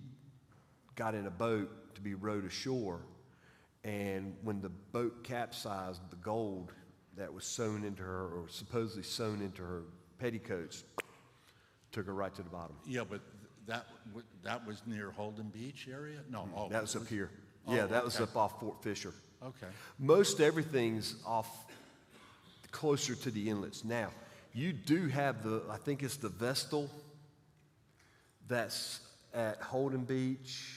[SPEAKER 2] got in a boat to be rowed ashore. And when the boat capsized, the gold that was sewn into her, or supposedly sewn into her petticoats, took her right to the bottom.
[SPEAKER 7] Yeah, but that was near Holden Beach area? No. Oh,
[SPEAKER 2] That was up here.
[SPEAKER 7] Oh,
[SPEAKER 2] Yeah, that was
[SPEAKER 7] okay.
[SPEAKER 2] up off Fort Fisher.
[SPEAKER 7] Okay.
[SPEAKER 2] Most everything's off closer to the inlets. Now, you do have I think it's the Vestal that's at Holden Beach,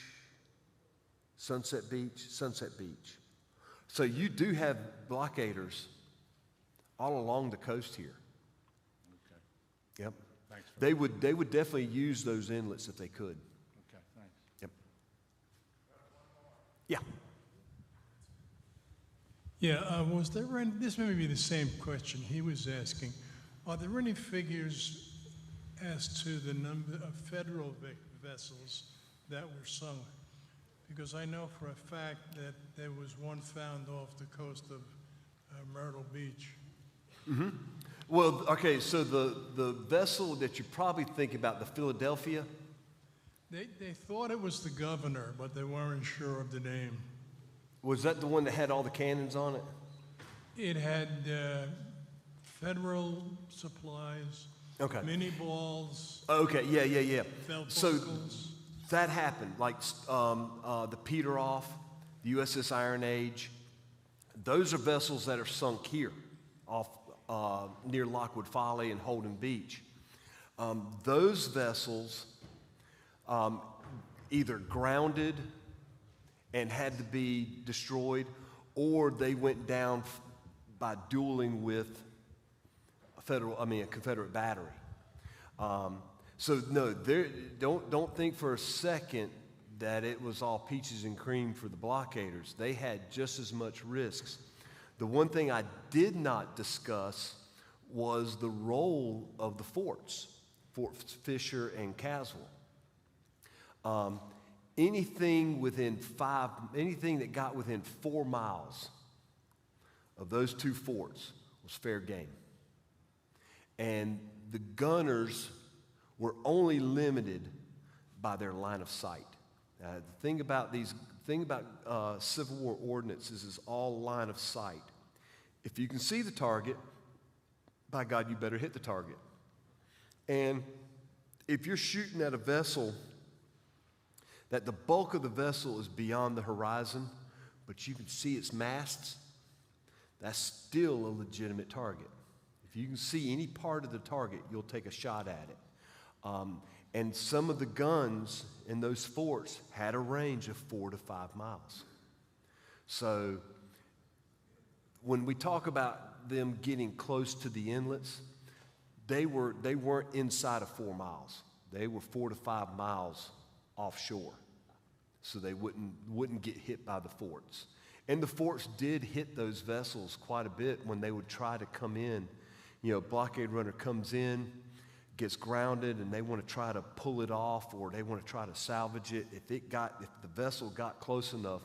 [SPEAKER 2] Sunset Beach. So you do have blockaders all along the coast here.
[SPEAKER 7] Okay.
[SPEAKER 2] Yep.
[SPEAKER 7] Thanks.
[SPEAKER 2] They would definitely use those inlets if they could.
[SPEAKER 7] Okay, thanks.
[SPEAKER 2] Yep. Yeah.
[SPEAKER 8] Yeah, was there any, this may be the same question he was asking. Are there any figures as to the number of federal vessels that were sunk? Because I know for a fact that there was one found off the coast of Myrtle Beach.
[SPEAKER 2] Mm-hmm. Well, okay, so the vessel that you probably think about, the Philadelphia,
[SPEAKER 8] They thought it was the governor, but they weren't sure of the name.
[SPEAKER 2] was that the one that had all the cannons on it?
[SPEAKER 8] It had federal supplies,
[SPEAKER 2] Okay.
[SPEAKER 8] mini balls,
[SPEAKER 2] Okay, yeah.
[SPEAKER 8] felt
[SPEAKER 2] So
[SPEAKER 8] buckles.
[SPEAKER 2] that happened, like the Peter Off, the USS Iron Age. Those are vessels that are sunk here, off near Lockwood Folly and Holden Beach. Those vessels either grounded and had to be destroyed, or they went down by dueling with a Confederate battery. So no, don't think for a second that it was all peaches and cream for the blockaders. They had just as much risks. The one thing I did not discuss was the role of the forts, Fort Fisher and Caswell. Anything that got within 4 miles of those two forts was fair game. And the gunners were only limited by their line of sight. The thing about Civil War ordnances is all line of sight. If you can see the target, by God, you better hit the target. And if you're shooting at a vessel that the bulk of the vessel is beyond the horizon, but you can see its masts, that's still a legitimate target. If you can see any part of the target, you'll take a shot at it. And some of the guns in those forts had a range of 4 to 5 miles. So when we talk about them getting close to the inlets, they weren't inside of 4 miles. They were 4 to 5 miles offshore, so they wouldn't get hit by the forts. And the forts did hit those vessels quite a bit when they would try to come in. You know, blockade runner comes in, gets grounded, and they want to try to pull it off, or they want to try to salvage it. If the vessel got close enough,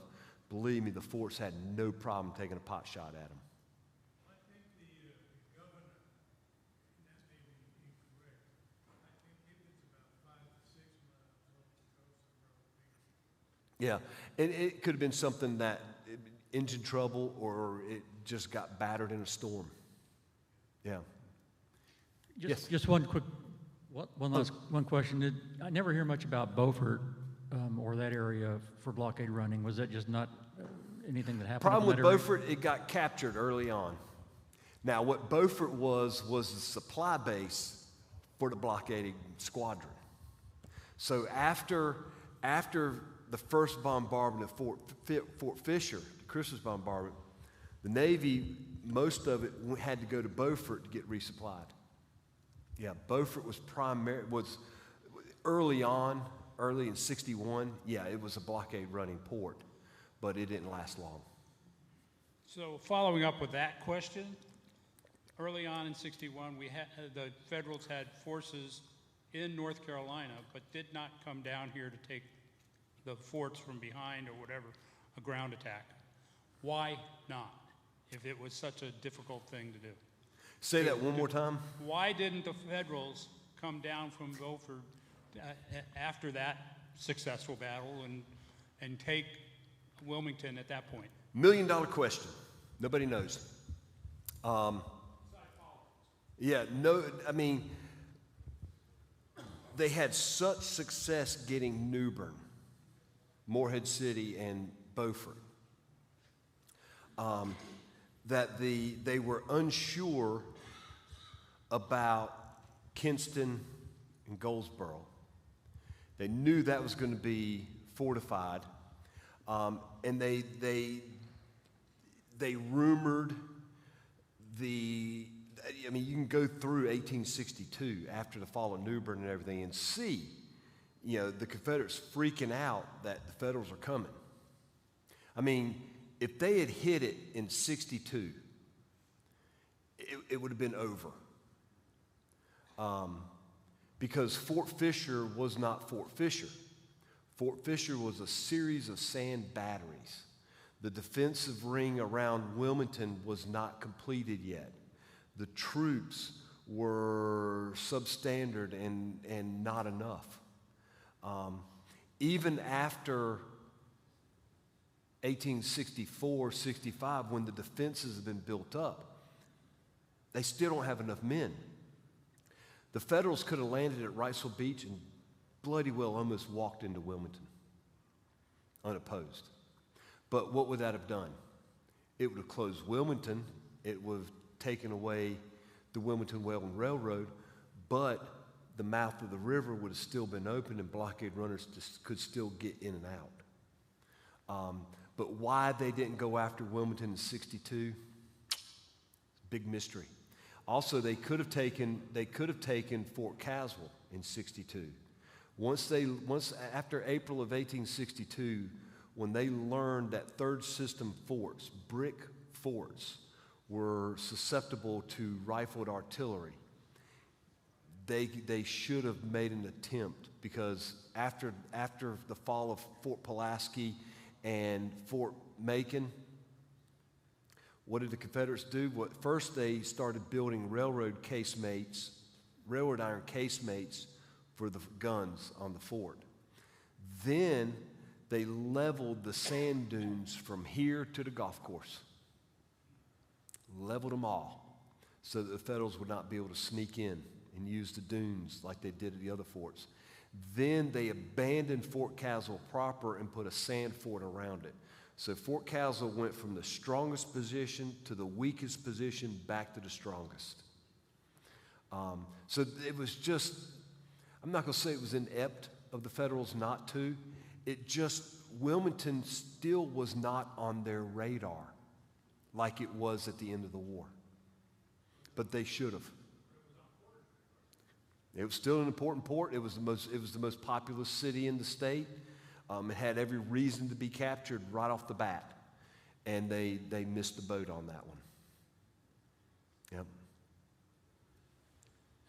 [SPEAKER 2] believe me, the forts had no problem taking a pot shot at them.
[SPEAKER 8] I think the governor, and that may be incorrect, I think it was about 5 to 6
[SPEAKER 2] Yeah, and it could have been something that engine trouble or it just got battered in a storm. Yeah.
[SPEAKER 9] Just one quick, one question. I never hear much about Beaufort or that area for blockade running. Was that just not anything that happened?
[SPEAKER 2] Problem with
[SPEAKER 9] in that area?
[SPEAKER 2] Beaufort, it got captured early on. Now, what Beaufort was the supply base for the blockading squadron. So after the first bombardment of Fort Fisher, the Christmas bombardment, the Navy, most of it had to go to Beaufort to get resupplied. Yeah, Beaufort was early in '61. Yeah, it was a blockade running port, but it didn't last long.
[SPEAKER 10] So following up with that question, early on in '61, the Federals had forces in North Carolina, but did not come down here to take the forts from behind or whatever, a ground attack. Why not, if it was such a difficult thing to do?
[SPEAKER 2] Say that one more time.
[SPEAKER 10] Why didn't the Federals come down from Beaufort after that successful battle and take Wilmington at that point?
[SPEAKER 2] $1 million question. Nobody knows. Yeah, no, I mean, they had such success getting New Bern, Morehead City, and Beaufort, that they were unsure about Kinston and Goldsboro. They knew that was going to be fortified, and they rumored I mean, you can go through 1862 after the fall of New Bern and everything and see, the Confederates freaking out that the Federals are coming. I mean, if they had hit it in '62, it would have been over. Because Fort Fisher was not Fort Fisher. Fort Fisher was a series of sand batteries. The defensive ring around Wilmington was not completed yet. The troops were substandard and not enough. Even after 1864, 65, when the defenses have been built up, they still don't have enough men. The Federals could have landed at Wrightsville Beach and bloody well almost walked into Wilmington unopposed. But what would that have done? It would have closed Wilmington. It would have taken away the Wilmington-Whelan Railroad, but the mouth of the river would have still been open and blockade runners could still get in and out. But why they didn't go after Wilmington in '62, big mystery. Also, they could have taken Fort Caswell in '62. After April of 1862, when they learned that third system forts, brick forts, were susceptible to rifled artillery, they should have made an attempt, because after the fall of Fort Pulaski and Fort Macon, what did the Confederates do? First, they started building railroad iron casemates for the guns on the fort. Then they leveled the sand dunes from here to the golf course. Leveled them all so that the Federals would not be able to sneak in and use the dunes like they did at the other forts. Then they abandoned Fort Caswell proper and put a sand fort around it. So Fort Caswell went from the strongest position to the weakest position back to the strongest. So it was just, I'm not going to say it was inept of the Federals not to. Wilmington still was not on their radar like it was at the end of the war. But they should have. It was still an important port. It was the most populous city in the state. It had every reason to be captured right off the bat. And they missed the boat on that one. Yep.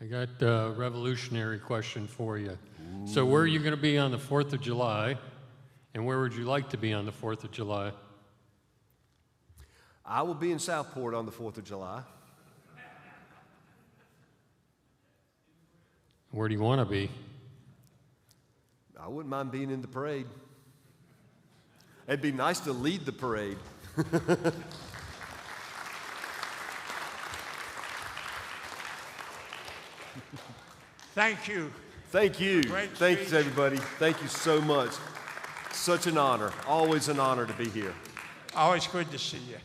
[SPEAKER 11] I got a revolutionary question for you. Ooh. So where are you going to be on the 4th of July? And where would you like to be on the 4th of July?
[SPEAKER 2] I will be in Southport on the 4th of July.
[SPEAKER 11] Where do you want to be?
[SPEAKER 2] I wouldn't mind being in the parade. It'd be nice to lead the parade.
[SPEAKER 3] Thank you.
[SPEAKER 2] Thank you.
[SPEAKER 3] Great
[SPEAKER 2] Thanks,
[SPEAKER 3] speech.
[SPEAKER 2] everybody. Thank you so much. Such an honor. Always an honor to be here.
[SPEAKER 3] Always good to see you.